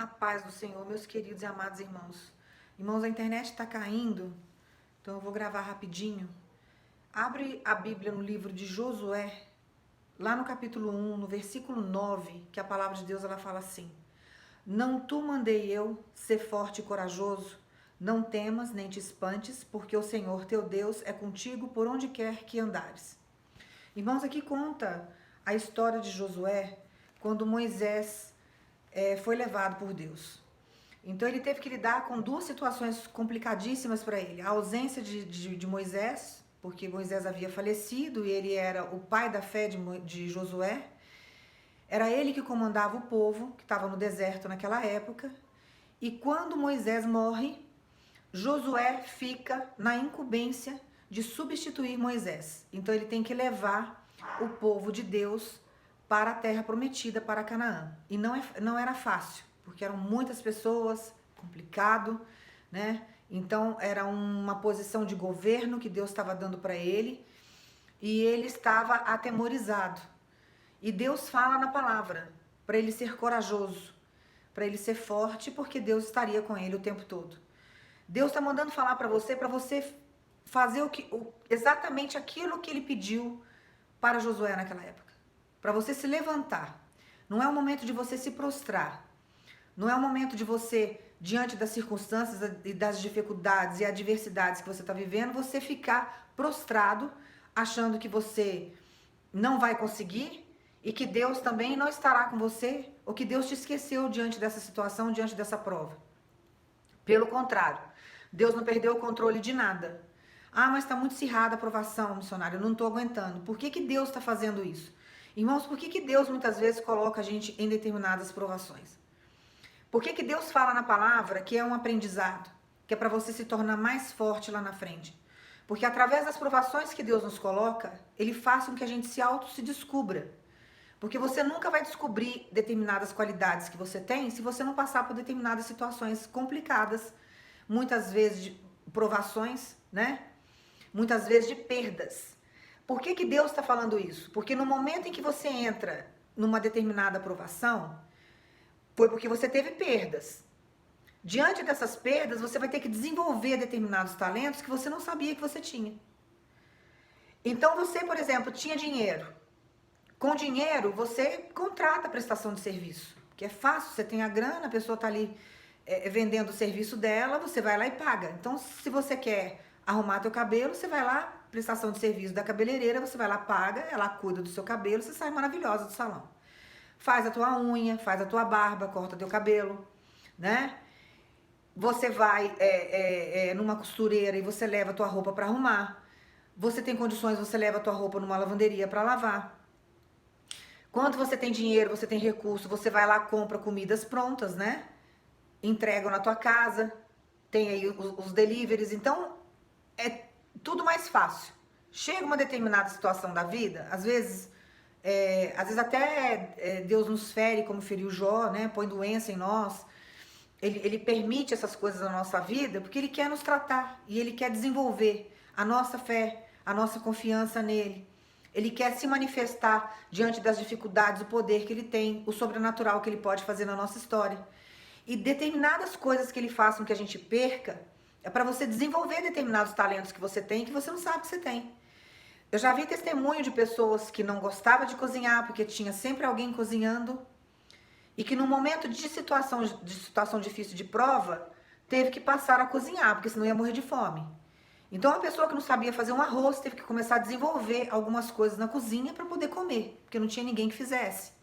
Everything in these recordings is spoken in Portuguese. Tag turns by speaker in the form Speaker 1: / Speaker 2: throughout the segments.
Speaker 1: A paz do Senhor, meus queridos e amados irmãos. Irmãos, a internet está caindo, então eu vou gravar rapidinho. Abre a Bíblia no livro de Josué, lá no capítulo 1, no versículo 9, que a palavra de Deus ela fala assim: Não tu mandei eu ser forte e corajoso, não temas nem te espantes, porque o Senhor teu Deus é contigo por onde quer que andares. Irmãos, aqui conta a história de Josué, quando Moisés foi levado por Deus. Então ele teve que lidar com duas situações complicadíssimas para ele. A ausência de Moisés, porque Moisés havia falecido e ele era o pai da fé de Josué. Era ele que comandava o povo, que estava no deserto naquela época. E quando Moisés morre, Josué fica na incumbência de substituir Moisés. Então ele tem que levar o povo de Deus para a terra prometida, para Canaã. E não era fácil, porque eram muitas pessoas, complicado, né? Então era uma posição de governo que Deus estava dando para ele, e ele estava atemorizado. E Deus fala na palavra para ele ser corajoso, para ele ser forte, porque Deus estaria com ele o tempo todo. Deus está mandando falar para você fazer exatamente aquilo que ele pediu para Josué naquela época. Para você se levantar. Não é o momento de você se prostrar. Não é o momento de você, diante das circunstâncias e das dificuldades e adversidades que você está vivendo, você ficar prostrado, achando que você não vai conseguir e que Deus também não estará com você, ou que Deus te esqueceu diante dessa situação, diante dessa prova. Pelo contrário, Deus não perdeu o controle de nada. Ah, mas está muito acirrada a provação, missionário, eu não estou aguentando. Por que Deus está fazendo isso? Irmãos, por que Deus muitas vezes coloca a gente em determinadas provações? Por que Deus fala na palavra que é um aprendizado, que é para você se tornar mais forte lá na frente? Porque através das provações que Deus nos coloca, Ele faz com que a gente se descubra. Porque você nunca vai descobrir determinadas qualidades que você tem se você não passar por determinadas situações complicadas, muitas vezes de provações, né? Muitas vezes de perdas. Por que Deus está falando isso? Porque no momento em que você entra numa determinada aprovação, foi porque você teve perdas. Diante dessas perdas, você vai ter que desenvolver determinados talentos que você não sabia que você tinha. Então você, por exemplo, tinha dinheiro. Com dinheiro, você contrata a prestação de serviço, que é fácil, você tem a grana, a pessoa está ali vendendo o serviço dela, você vai lá e paga. Então, se você quer arrumar teu cabelo, você vai lá, prestação de serviço da cabeleireira, você vai lá, paga, ela cuida do seu cabelo, você sai maravilhosa do salão. Faz a tua unha, faz a tua barba, corta teu cabelo, né? Você vai numa costureira e você leva a tua roupa para arrumar. Você tem condições, você leva a tua roupa numa lavanderia para lavar. Quando você tem dinheiro, você tem recurso, você vai lá, compra comidas prontas, né? Entregam na tua casa, tem aí os deliveries, então é tudo mais fácil. Chega uma determinada situação da vida, às vezes até Deus nos fere, como feriu Jó, né? Põe doença em nós. Ele permite essas coisas na nossa vida porque Ele quer nos tratar e Ele quer desenvolver a nossa fé, a nossa confiança nele. Ele quer se manifestar diante das dificuldades, o poder que Ele tem, o sobrenatural que Ele pode fazer na nossa história. E determinadas coisas que Ele faz com que a gente perca é para você desenvolver determinados talentos que você tem que você não sabe que você tem. Eu já vi testemunho de pessoas que não gostavam de cozinhar porque tinha sempre alguém cozinhando e que no momento de situação difícil, de prova, teve que passar a cozinhar, porque senão ia morrer de fome. Então, a pessoa que não sabia fazer um arroz teve que começar a desenvolver algumas coisas na cozinha para poder comer, porque não tinha ninguém que fizesse.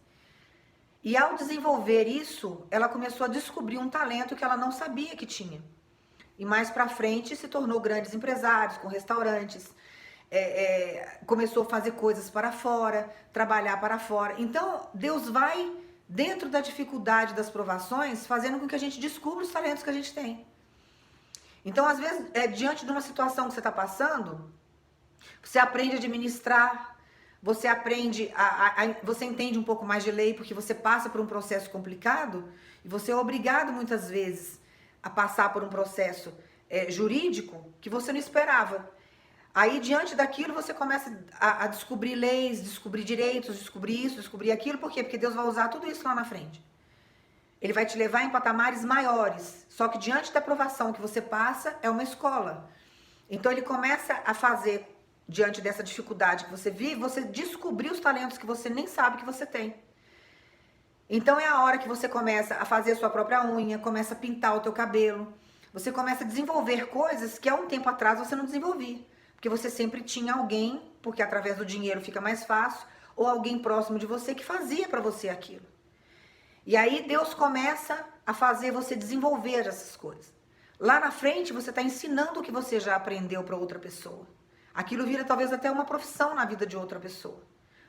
Speaker 1: E ao desenvolver isso, ela começou a descobrir um talento que ela não sabia que tinha. E mais para frente se tornou grandes empresários, com restaurantes, começou a fazer coisas para fora, trabalhar para fora. Então, Deus vai, dentro da dificuldade das provações, fazendo com que a gente descubra os talentos que a gente tem. Então, às vezes, diante de uma situação que você está passando, você aprende a administrar, você aprende, você entende um pouco mais de lei, porque você passa por um processo complicado, e você é obrigado, muitas vezes, a passar por um processo jurídico que você não esperava. Aí, diante daquilo, você começa a descobrir leis, descobrir direitos, descobrir isso, descobrir aquilo. Por quê? Porque Deus vai usar tudo isso lá na frente. Ele vai te levar em patamares maiores. Só que diante da provação que você passa, é uma escola. Então ele começa a fazer, diante dessa dificuldade que você vive, você descobrir os talentos que você nem sabe que você tem. Então é a hora que você começa a fazer a sua própria unha, começa a pintar o teu cabelo. Você começa a desenvolver coisas que há um tempo atrás você não desenvolvia. Porque você sempre tinha alguém, porque através do dinheiro fica mais fácil, ou alguém próximo de você que fazia para você aquilo. E aí Deus começa a fazer você desenvolver essas coisas. Lá na frente você está ensinando o que você já aprendeu para outra pessoa. Aquilo vira talvez até uma profissão na vida de outra pessoa.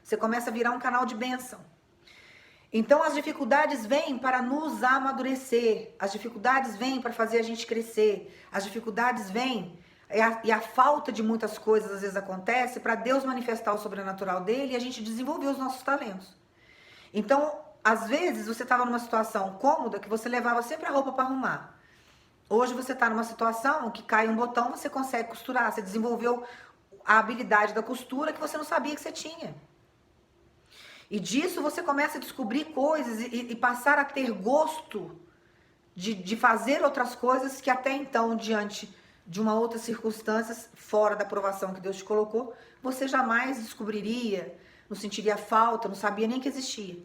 Speaker 1: Você começa a virar um canal de bênção. Então as dificuldades vêm para nos amadurecer. As dificuldades vêm para fazer a gente crescer. As dificuldades vêm e a falta de muitas coisas às vezes acontece para Deus manifestar o sobrenatural dele e a gente desenvolver os nossos talentos. Então, às vezes você estava numa situação cômoda que você levava sempre a roupa para arrumar. Hoje você está numa situação que cai um botão, você consegue costurar. Você desenvolveu a habilidade da costura que você não sabia que você tinha. E disso você começa a descobrir coisas e passar a ter gosto de fazer outras coisas que até então, diante de uma outra circunstância, fora da aprovação que Deus te colocou, você jamais descobriria, não sentiria falta, não sabia nem que existia.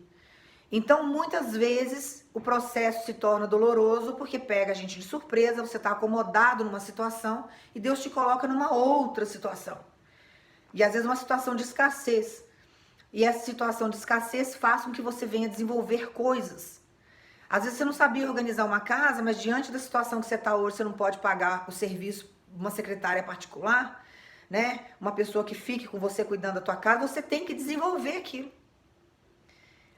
Speaker 1: Então, muitas vezes, o processo se torna doloroso porque pega a gente de surpresa, você está acomodado numa situação e Deus te coloca numa outra situação. E às vezes uma situação de escassez. E essa situação de escassez faz com que você venha desenvolver coisas. Às vezes você não sabia organizar uma casa, mas diante da situação que você está hoje, você não pode pagar o serviço de uma secretária particular, né? Uma pessoa que fique com você cuidando da tua casa, você tem que desenvolver aquilo.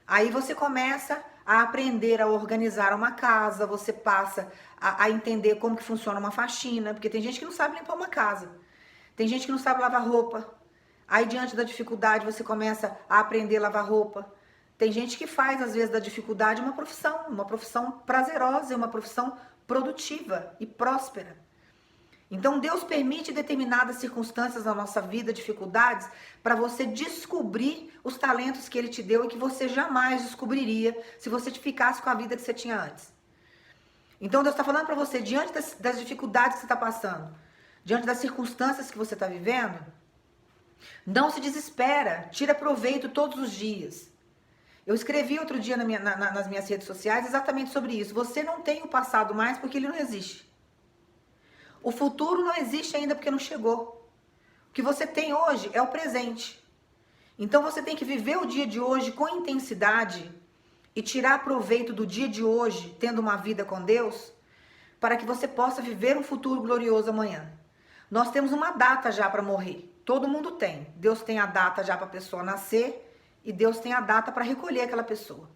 Speaker 1: Aí você começa a aprender a organizar uma casa, você passa a entender como que funciona uma faxina, porque tem gente que não sabe limpar uma casa, tem gente que não sabe lavar roupa. Aí diante da dificuldade você começa a aprender a lavar roupa. Tem gente que faz às vezes da dificuldade uma profissão prazerosa, uma profissão produtiva e próspera. Então Deus permite determinadas circunstâncias na nossa vida, dificuldades, para você descobrir os talentos que Ele te deu e que você jamais descobriria se você ficasse com a vida que você tinha antes. Então Deus está falando para você, diante das dificuldades que você está passando, diante das circunstâncias que você está vivendo, não se desespera, tira proveito todos os dias. Eu escrevi outro dia nas minhas redes sociais exatamente sobre isso. Você não tem o passado mais porque ele não existe. O futuro não existe ainda porque não chegou. O que você tem hoje é o presente. Então você tem que viver o dia de hoje com intensidade e tirar proveito do dia de hoje, tendo uma vida com Deus, para que você possa viver um futuro glorioso amanhã. Nós temos uma data já para morrer. Todo mundo tem. Deus tem a data já para a pessoa nascer e Deus tem a data para recolher aquela pessoa.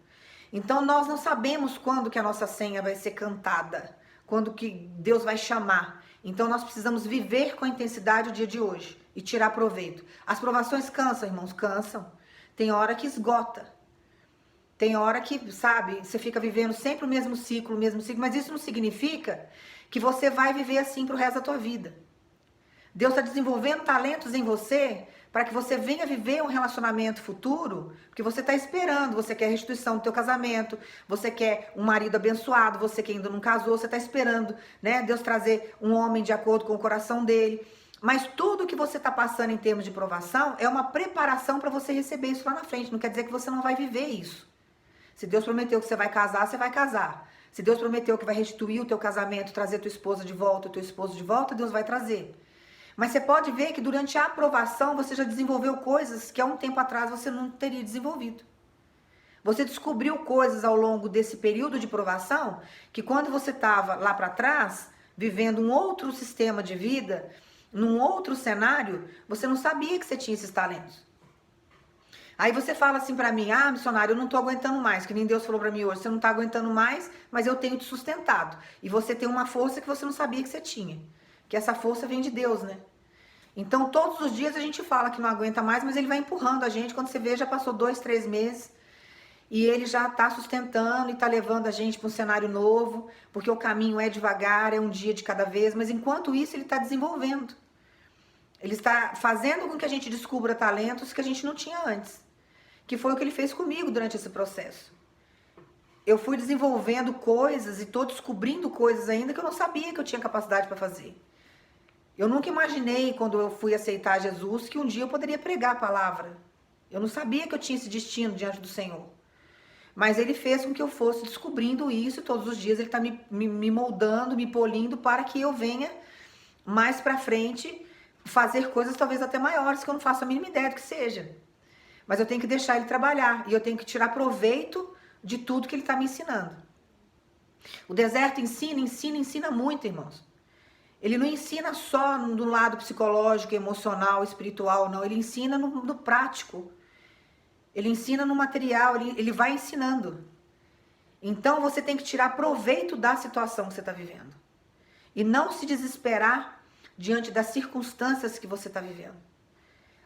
Speaker 1: Então nós não sabemos quando que a nossa senha vai ser cantada, quando que Deus vai chamar. Então nós precisamos viver com intensidade o dia de hoje e tirar proveito. As provações cansam, irmãos, cansam. Tem hora que esgota. Tem hora que, sabe, você fica vivendo sempre o mesmo ciclo, mas isso não significa que você vai viver assim pro resto da tua vida. Deus está desenvolvendo talentos em você para que você venha viver um relacionamento futuro, porque você está esperando, você quer restituição do teu casamento, você quer um marido abençoado, você que ainda não casou, você está esperando, né, Deus trazer um homem de acordo com o coração dele. Mas tudo que você está passando em termos de provação é uma preparação para você receber isso lá na frente. Não quer dizer que você não vai viver isso. Se Deus prometeu que você vai casar, você vai casar. Se Deus prometeu que vai restituir o teu casamento, trazer tua esposa de volta, o teu esposo de volta, Deus vai trazer. Mas você pode ver que durante a aprovação você já desenvolveu coisas que há um tempo atrás você não teria desenvolvido. Você descobriu coisas ao longo desse período de provação que quando você estava lá para trás, vivendo um outro sistema de vida, num outro cenário, você não sabia que você tinha esses talentos. Aí você fala assim para mim, missionário, eu não tô aguentando mais, que nem Deus falou para mim hoje, você não tá aguentando mais, mas eu tenho te sustentado. E você tem uma força que você não sabia que você tinha. Que essa força vem de Deus, né? Então, todos os dias a gente fala que não aguenta mais, mas ele vai empurrando a gente. Quando você vê, já passou 2, 3 meses. E ele já está sustentando e está levando a gente para um cenário novo. Porque o caminho é devagar, é um dia de cada vez. Mas enquanto isso, ele está desenvolvendo. Ele está fazendo com que a gente descubra talentos que a gente não tinha antes. Que foi o que ele fez comigo durante esse processo. eu fui desenvolvendo coisas e tô descobrindo coisas ainda que eu não sabia que eu tinha capacidade para fazer. Eu nunca imaginei, quando eu fui aceitar Jesus, que um dia eu poderia pregar a palavra. Eu não sabia que eu tinha esse destino diante do Senhor. Mas Ele fez com que eu fosse descobrindo isso, e todos os dias Ele está me moldando, me polindo, para que eu venha mais para frente fazer coisas talvez até maiores, que eu não faço a mínima ideia do que seja. Mas eu tenho que deixar Ele trabalhar, e eu tenho que tirar proveito de tudo que Ele está me ensinando. O deserto ensina muito, irmãos. Ele não ensina só do lado psicológico, emocional, espiritual, não. Ele ensina no prático. Ele ensina no material, ele vai ensinando. Então você tem que tirar proveito da situação que você está vivendo. E não se desesperar diante das circunstâncias que você está vivendo.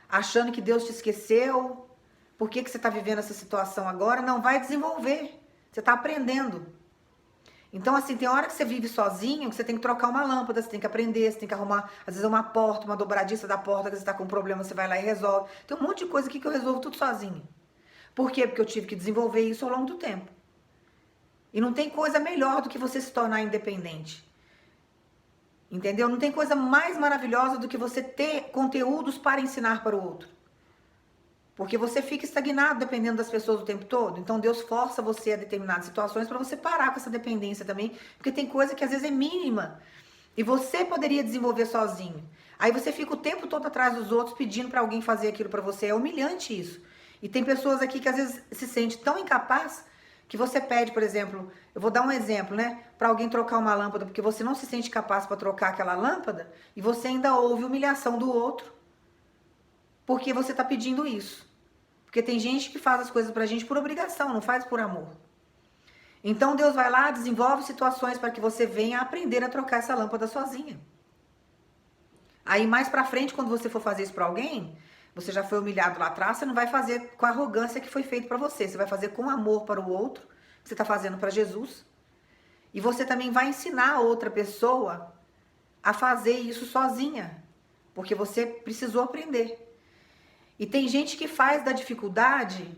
Speaker 1: Achando que Deus te esqueceu. Por que você está vivendo essa situação agora? Não, vai desenvolver. Você está aprendendo. Então, assim, tem hora que você vive sozinho, que você tem que trocar uma lâmpada, você tem que aprender, você tem que arrumar, às vezes, uma porta, uma dobradiça da porta, que você está com um problema, você vai lá e resolve. Tem um monte de coisa aqui que eu resolvo tudo sozinho. Por quê? Porque eu tive que desenvolver isso ao longo do tempo. E não tem coisa melhor do que você se tornar independente. Entendeu? Não tem coisa mais maravilhosa do que você ter conteúdos para ensinar para o outro. Porque você fica estagnado dependendo das pessoas o tempo todo. Então Deus força você a determinadas situações para você parar com essa dependência também. Porque tem coisa que às vezes é mínima. E você poderia desenvolver sozinho. Aí você fica o tempo todo atrás dos outros pedindo para alguém fazer aquilo para você. É humilhante isso. E tem pessoas aqui que às vezes se sente tão incapaz que você pede, por exemplo, eu vou dar um exemplo, né? Para alguém trocar uma lâmpada, porque você não se sente capaz para trocar aquela lâmpada e você ainda ouve humilhação do outro porque você está pedindo isso. Porque tem gente que faz as coisas pra gente por obrigação, não faz por amor. Então Deus vai lá, desenvolve situações para que você venha aprender a trocar essa lâmpada sozinha. Aí mais pra frente, quando você for fazer isso pra alguém, você já foi humilhado lá atrás, você não vai fazer com a arrogância que foi feito pra você. Você vai fazer com amor para o outro, que você tá fazendo pra Jesus. E você também vai ensinar a outra pessoa a fazer isso sozinha. Porque você precisou aprender. E tem gente que faz da dificuldade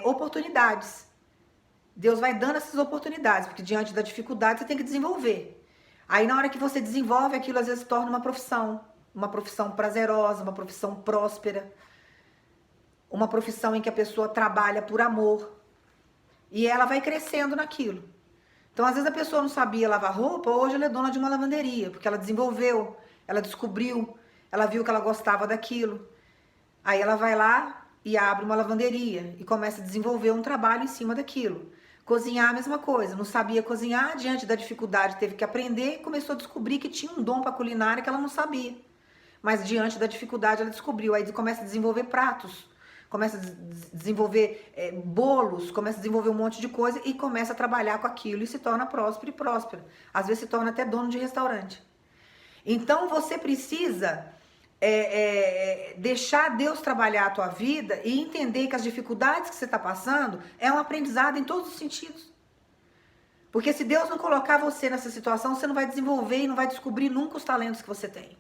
Speaker 1: oportunidades. Deus vai dando essas oportunidades, porque diante da dificuldade você tem que desenvolver. Aí na hora que você desenvolve, aquilo às vezes se torna uma profissão prazerosa, uma profissão próspera, uma profissão em que a pessoa trabalha por amor. E ela vai crescendo naquilo. Então às vezes a pessoa não sabia lavar roupa, hoje ela é dona de uma lavanderia, porque ela desenvolveu, ela descobriu, ela viu que ela gostava daquilo. Aí ela vai lá e abre uma lavanderia e começa a desenvolver um trabalho em cima daquilo. Cozinhar a mesma coisa. Não sabia cozinhar, diante da dificuldade teve que aprender e começou a descobrir que tinha um dom para culinária que ela não sabia. Mas diante da dificuldade ela descobriu. Aí começa a desenvolver pratos, começa a desenvolver bolos, começa a desenvolver um monte de coisa e começa a trabalhar com aquilo e se torna próspero e próspera. Às vezes se torna até dono de restaurante. Então você precisa deixar Deus trabalhar a tua vida e entender que as dificuldades que você está passando é um aprendizado em todos os sentidos. Porque se Deus não colocar você nessa situação, você não vai desenvolver e não vai descobrir nunca os talentos que você tem.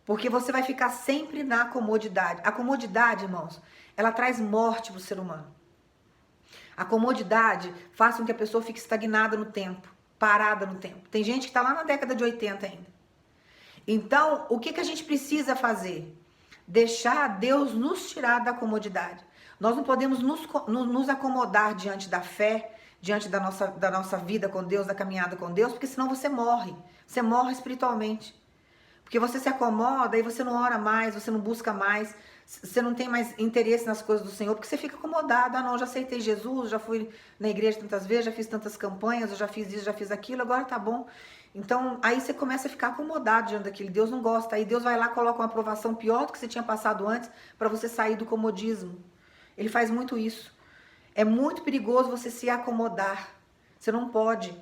Speaker 1: Porque você vai ficar sempre na comodidade. A comodidade, irmãos, ela traz morte para o ser humano. A comodidade faz com que a pessoa fique estagnada no tempo, parada no tempo. Tem gente que está lá na década de 80 ainda. Então, o que a gente precisa fazer? Deixar Deus nos tirar da comodidade. Nós não podemos nos acomodar diante da fé, diante da nossa vida com Deus, da caminhada com Deus, porque senão você morre. Você morre espiritualmente. Porque você se acomoda e você não ora mais, você não busca mais, você não tem mais interesse nas coisas do Senhor, porque você fica acomodado. Ah, não, já aceitei Jesus, já fui na igreja tantas vezes, já fiz tantas campanhas, eu já fiz isso, já fiz aquilo, agora tá bom. Então, aí você começa a ficar acomodado diante daquilo. Deus não gosta. Aí Deus vai lá, coloca uma aprovação pior do que você tinha passado antes, para você sair do comodismo. Ele faz muito isso. É muito perigoso você se acomodar. Você não pode.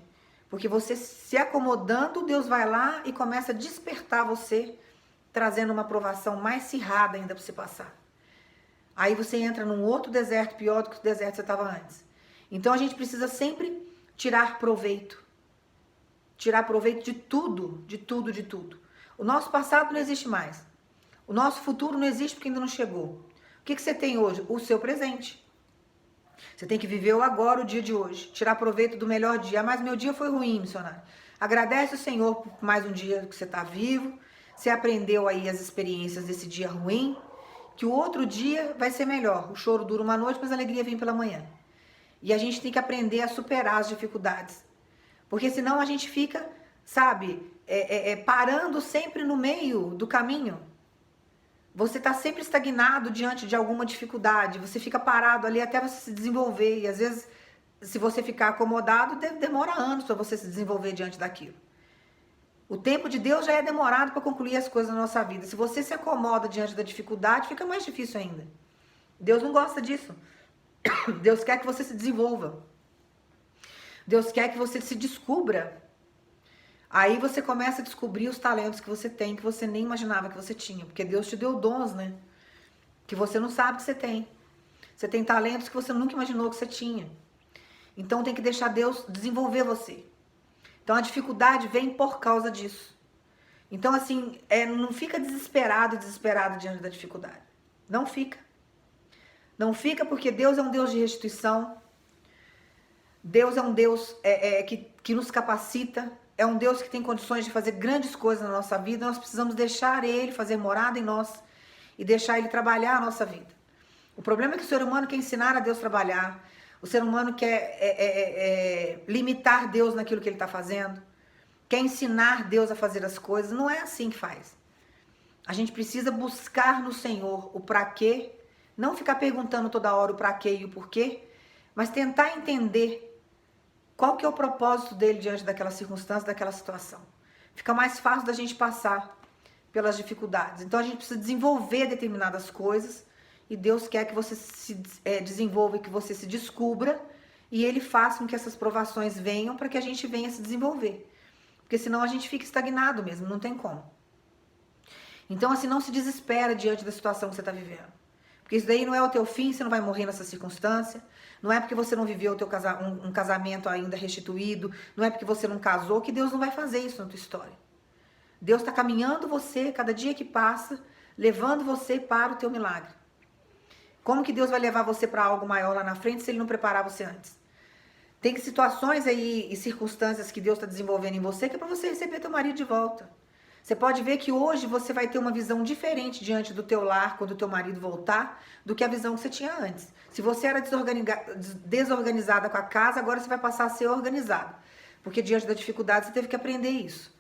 Speaker 1: Porque você se acomodando, Deus vai lá e começa a despertar você, trazendo uma aprovação mais acirrada ainda para você passar. Aí você entra num outro deserto pior do que o deserto que você estava antes. Então a gente precisa sempre tirar proveito. Tirar proveito de tudo, de tudo, de tudo. O nosso passado não existe mais. O nosso futuro não existe porque ainda não chegou. O que você tem hoje? O seu presente. Você tem que viver o agora, o dia de hoje. Tirar proveito do melhor dia. Ah, mas meu dia foi ruim, missionário. Agradece o Senhor por mais um dia que você está vivo. Você aprendeu aí as experiências desse dia ruim. Que o outro dia vai ser melhor. O choro dura uma noite, mas a alegria vem pela manhã. E a gente tem que aprender a superar as dificuldades. Porque senão a gente fica, sabe, parando sempre no meio do caminho. Você está sempre estagnado diante de alguma dificuldade. Você fica parado ali até você se desenvolver. E às vezes, se você ficar acomodado, demora anos para você se desenvolver diante daquilo. O tempo de Deus já é demorado para concluir as coisas na nossa vida. Se você se acomoda diante da dificuldade, fica mais difícil ainda. Deus não gosta disso. Deus quer que você se desenvolva. Deus quer que você se descubra. Aí você começa a descobrir os talentos que você tem, que você nem imaginava que você tinha. Porque Deus te deu dons, né? Que você não sabe que você tem. Você tem talentos que você nunca imaginou que você tinha. Então tem que deixar Deus desenvolver você. Então a dificuldade vem por causa disso. Então assim, não fica desesperado diante da dificuldade. Não fica. Não fica porque Deus é um Deus de restituição. Deus é um Deus que nos capacita. É um Deus que tem condições de fazer grandes coisas na nossa vida. Nós precisamos deixar Ele fazer morada em nós e deixar Ele trabalhar a nossa vida. O problema é que o ser humano quer ensinar a Deus a trabalhar. O ser humano quer limitar Deus naquilo que Ele está fazendo. Quer ensinar Deus a fazer as coisas. Não é assim que faz. A gente precisa buscar no Senhor o pra quê. Não ficar perguntando toda hora o pra quê e o porquê. Mas tentar entender qual que é o propósito dele diante daquela circunstância, daquela situação. Fica mais fácil da gente passar pelas dificuldades. Então a gente precisa desenvolver determinadas coisas e Deus quer que você se desenvolva, que você se descubra e Ele faça com que essas provações venham para que a gente venha se desenvolver. Porque senão a gente fica estagnado mesmo, não tem como. Então assim, não se desespera diante da situação que você está vivendo. Porque isso daí não é o teu fim, você não vai morrer nessa circunstância. Não é porque você não viveu um casamento ainda restituído. Não é porque você não casou que Deus não vai fazer isso na tua história. Deus está caminhando você, cada dia que passa, levando você para o teu milagre. Como que Deus vai levar você para algo maior lá na frente se Ele não preparar você antes? Tem situações aí e circunstâncias que Deus está desenvolvendo em você que é para você receber teu marido de volta. Você pode ver que hoje você vai ter uma visão diferente diante do teu lar, quando o teu marido voltar, do que a visão que você tinha antes. Se você era desorganizada com a casa, agora você vai passar a ser organizada. Porque diante da dificuldade você teve que aprender isso.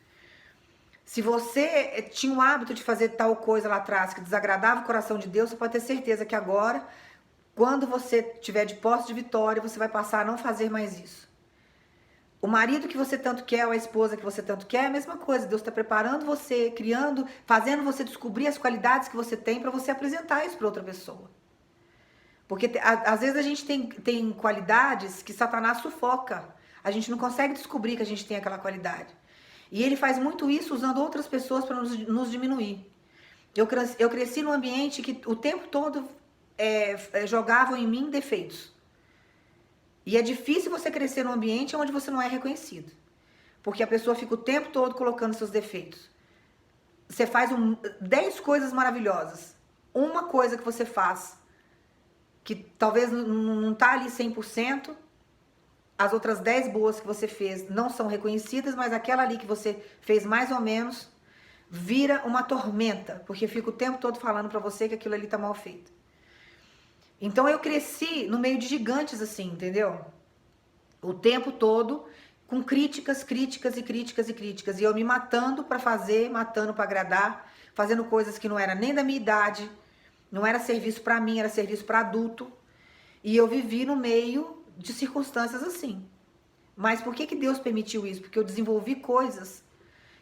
Speaker 1: Se você tinha o hábito de fazer tal coisa lá atrás que desagradava o coração de Deus, você pode ter certeza que agora, quando você tiver de posse de vitória, você vai passar a não fazer mais isso. O marido que você tanto quer, ou a esposa que você tanto quer, é a mesma coisa. Deus está preparando você, criando, fazendo você descobrir as qualidades que você tem para você apresentar isso para outra pessoa. Porque às vezes a gente tem qualidades que Satanás sufoca. A gente não consegue descobrir que a gente tem aquela qualidade. E ele faz muito isso usando outras pessoas para nos diminuir. Eu cresci num ambiente que o tempo todo jogavam em mim defeitos. E é difícil você crescer num ambiente onde você não é reconhecido. Porque a pessoa fica o tempo todo colocando seus defeitos. Você faz 10 coisas maravilhosas. Uma coisa que você faz, que talvez não tá ali 100%, as outras 10 boas que você fez não são reconhecidas, mas aquela ali que você fez mais ou menos, vira uma tormenta. Porque fica o tempo todo falando pra você que aquilo ali tá mal feito. Então eu cresci no meio de gigantes assim, entendeu? O tempo todo com críticas. E eu me matando pra fazer, matando pra agradar, fazendo coisas que não era nem da minha idade, não era serviço pra mim, era serviço pra adulto. E eu vivi no meio de circunstâncias assim. Mas por que Deus permitiu isso? Porque eu desenvolvi coisas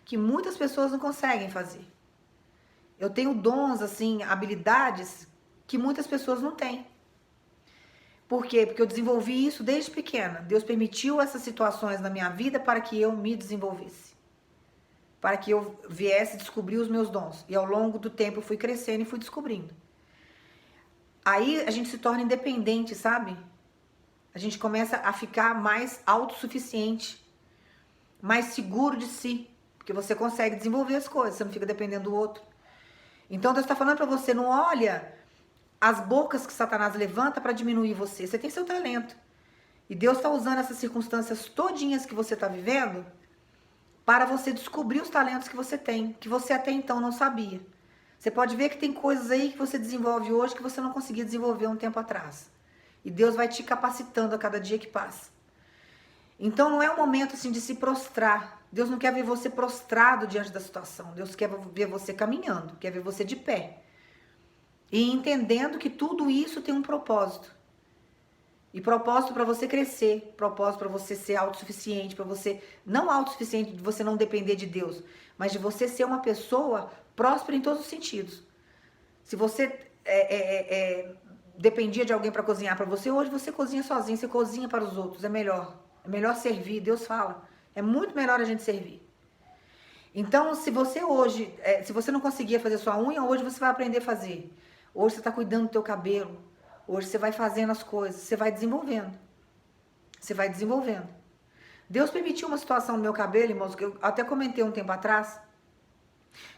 Speaker 1: que muitas pessoas não conseguem fazer. Eu tenho dons, assim, habilidades que muitas pessoas não têm. Por quê? Porque eu desenvolvi isso desde pequena. Deus permitiu essas situações na minha vida para que eu me desenvolvesse. Para que eu viesse descobrir os meus dons. E ao longo do tempo eu fui crescendo e fui descobrindo. Aí a gente se torna independente, sabe? A gente começa a ficar mais autossuficiente. Mais seguro de si. Porque você consegue desenvolver as coisas. Você não fica dependendo do outro. Então Deus está falando para você, não olha as bocas que Satanás levanta para diminuir você. Você tem seu talento. E Deus está usando essas circunstâncias todinhas que você está vivendo para você descobrir os talentos que você tem, que você até então não sabia. Você pode ver que tem coisas aí que você desenvolve hoje que você não conseguia desenvolver um tempo atrás. E Deus vai te capacitando a cada dia que passa. Então não é um momento assim de se prostrar. Deus não quer ver você prostrado diante da situação. Deus quer ver você caminhando, quer ver você de pé. E entendendo que tudo isso tem um propósito. E propósito para você crescer, propósito para você ser autossuficiente, para você, não autossuficiente de você não depender de Deus, mas de você ser uma pessoa próspera em todos os sentidos. Se você dependia de alguém para cozinhar para você, hoje você cozinha sozinho, você cozinha para os outros, é melhor. É melhor servir, Deus fala. É muito melhor a gente servir. Então, se você hoje, se você não conseguia fazer sua unha, hoje você vai aprender a fazer. Hoje você está cuidando do teu cabelo. Hoje você vai fazendo as coisas, você vai desenvolvendo. Você vai desenvolvendo. Deus permitiu uma situação no meu cabelo, irmãos, que eu até comentei um tempo atrás,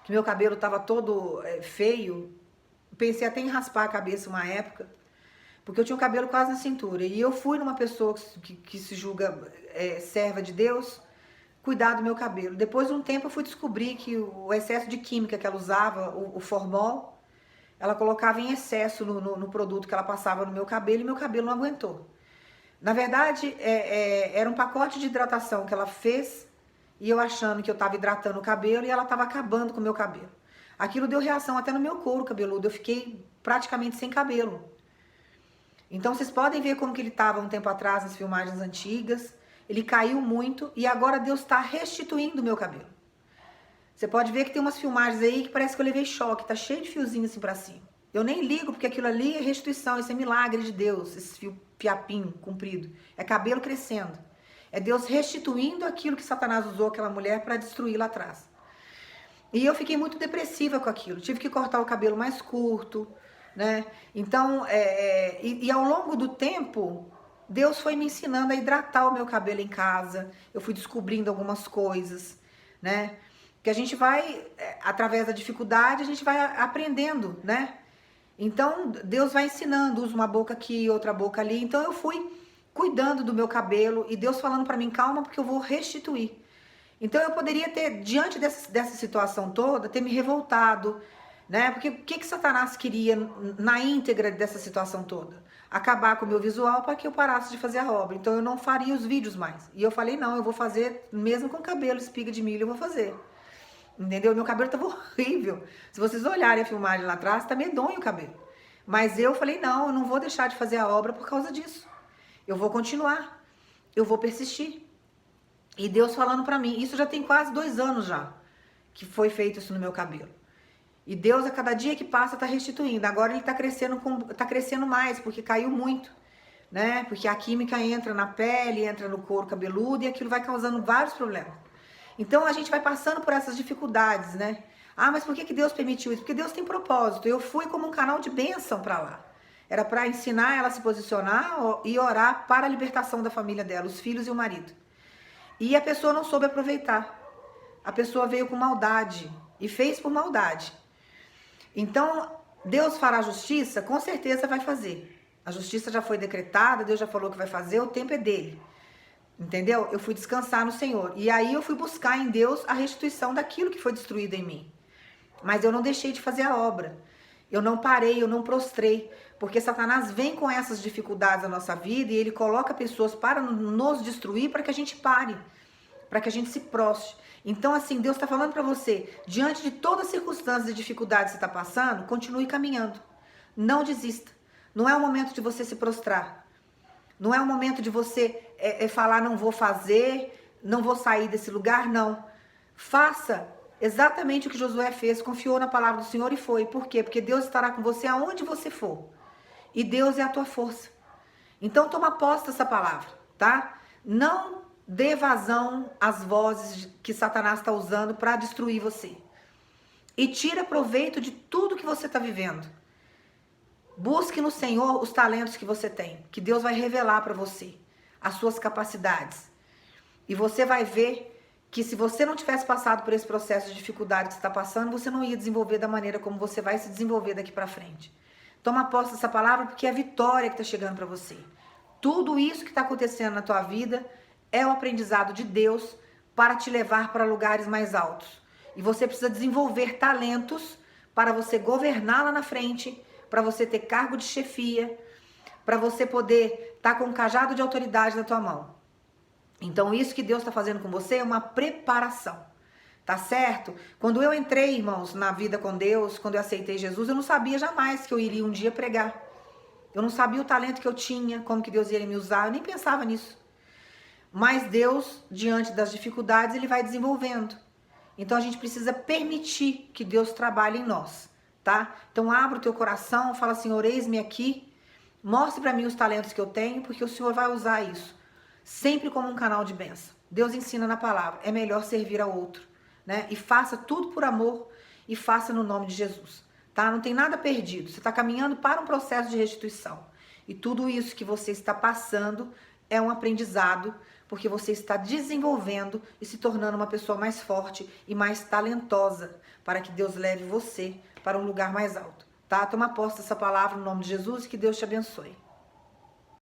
Speaker 1: que meu cabelo estava todo feio. Pensei até em raspar a cabeça uma época, porque eu tinha o cabelo quase na cintura. E eu fui numa pessoa que se julga serva de Deus, cuidar do meu cabelo. Depois de um tempo eu fui descobrir que o excesso de química que ela usava, o formol, ela colocava em excesso no produto que ela passava no meu cabelo e meu cabelo não aguentou. Na verdade, era um pacote de hidratação que ela fez e eu achando que eu estava hidratando o cabelo e ela estava acabando com o meu cabelo. Aquilo deu reação até no meu couro cabeludo, eu fiquei praticamente sem cabelo. Então vocês podem ver como que ele estava um tempo atrás nas filmagens antigas, ele caiu muito e agora Deus está restituindo o meu cabelo. Você pode ver que tem umas filmagens aí que parece que eu levei choque, tá cheio de fiozinho assim pra cima. Eu nem ligo, porque aquilo ali é restituição, isso é milagre de Deus, esse fiapinho comprido. É cabelo crescendo. É Deus restituindo aquilo que Satanás usou aquela mulher para destruir lá atrás. E eu fiquei muito depressiva com aquilo. Tive que cortar o cabelo mais curto, né? Então, e ao longo do tempo, Deus foi me ensinando a hidratar o meu cabelo em casa. Eu fui descobrindo algumas coisas, né? Que a gente vai, através da dificuldade, a gente vai aprendendo, né? Então, Deus vai ensinando, usa uma boca aqui, outra boca ali. Então, eu fui cuidando do meu cabelo e Deus falando pra mim, calma, porque eu vou restituir. Então, eu poderia ter, diante dessa situação toda, ter me revoltado, né? Porque o que Satanás queria na íntegra dessa situação toda? Acabar com o meu visual para que eu parasse de fazer a obra. Então, eu não faria os vídeos mais. E eu falei, não, eu vou fazer, mesmo com cabelo, espiga de milho, eu vou fazer. Entendeu? Meu cabelo tava horrível. Se vocês olharem a filmagem lá atrás, tá medonho o cabelo. Mas eu falei, não, eu não vou deixar de fazer a obra por causa disso. Eu vou continuar. Eu vou persistir. E Deus falando pra mim, isso já tem quase 2 anos já, que foi feito isso no meu cabelo. E Deus, a cada dia que passa, tá restituindo. Agora ele tá crescendo mais, porque caiu muito, né? Porque a química entra na pele, entra no couro cabeludo e aquilo vai causando vários problemas. Então a gente vai passando por essas dificuldades, né? Ah, mas por que Deus permitiu isso? Porque Deus tem propósito. Eu fui como um canal de bênção para lá. Era para ensinar ela a se posicionar e orar para a libertação da família dela, os filhos e o marido. E a pessoa não soube aproveitar. A pessoa veio com maldade e fez por maldade. Então, Deus fará justiça? Com certeza vai fazer. A justiça já foi decretada, Deus já falou que vai fazer, o tempo é dele. Entendeu? Eu fui descansar no Senhor. E aí eu fui buscar em Deus a restituição daquilo que foi destruído em mim. Mas eu não deixei de fazer a obra. Eu não parei, eu não prostrei. Porque Satanás vem com essas dificuldades na nossa vida e ele coloca pessoas para nos destruir para que a gente pare. Para que a gente se prostre. Então, assim, Deus está falando para você, diante de todas as circunstâncias e dificuldades que você está passando, continue caminhando. Não desista. Não é o momento de você se prostrar. Não é o momento de você falar, não vou fazer, não vou sair desse lugar, não. Faça exatamente o que Josué fez, confiou na palavra do Senhor e foi. Por quê? Porque Deus estará com você aonde você for. E Deus é a tua força. Então toma posse dessa palavra, tá? Não dê vazão às vozes que Satanás está usando para destruir você. E tira proveito de tudo que você está vivendo. Busque no Senhor os talentos que você tem, que Deus vai revelar para você, as suas capacidades. E você vai ver que se você não tivesse passado por esse processo de dificuldade que você está passando, você não ia desenvolver da maneira como você vai se desenvolver daqui para frente. Toma posse dessa palavra porque é a vitória que está chegando para você. Tudo isso que está acontecendo na tua vida é o aprendizado de Deus para te levar para lugares mais altos. E você precisa desenvolver talentos para você governar lá na frente, para você ter cargo de chefia, para você poder estar com um cajado de autoridade na tua mão. Então isso que Deus está fazendo com você é uma preparação. Tá certo? Quando eu entrei, irmãos, na vida com Deus, quando eu aceitei Jesus, eu não sabia jamais que eu iria um dia pregar. Eu não sabia o talento que eu tinha, como que Deus ia me usar, eu nem pensava nisso. Mas Deus, diante das dificuldades, Ele vai desenvolvendo. Então a gente precisa permitir que Deus trabalhe em nós, tá? Então abra o teu coração, fala, Senhor, eis-me aqui, mostre para mim os talentos que eu tenho, porque o Senhor vai usar isso. Sempre como um canal de bênção. Deus ensina na palavra, é melhor servir ao outro, né? E faça tudo por amor e faça no nome de Jesus, tá? Não tem nada perdido, você está caminhando para um processo de restituição. E tudo isso que você está passando é um aprendizado, porque você está desenvolvendo e se tornando uma pessoa mais forte e mais talentosa, para que Deus leve você para um lugar mais alto, tá? Toma posse dessa palavra no nome de Jesus e que Deus te abençoe.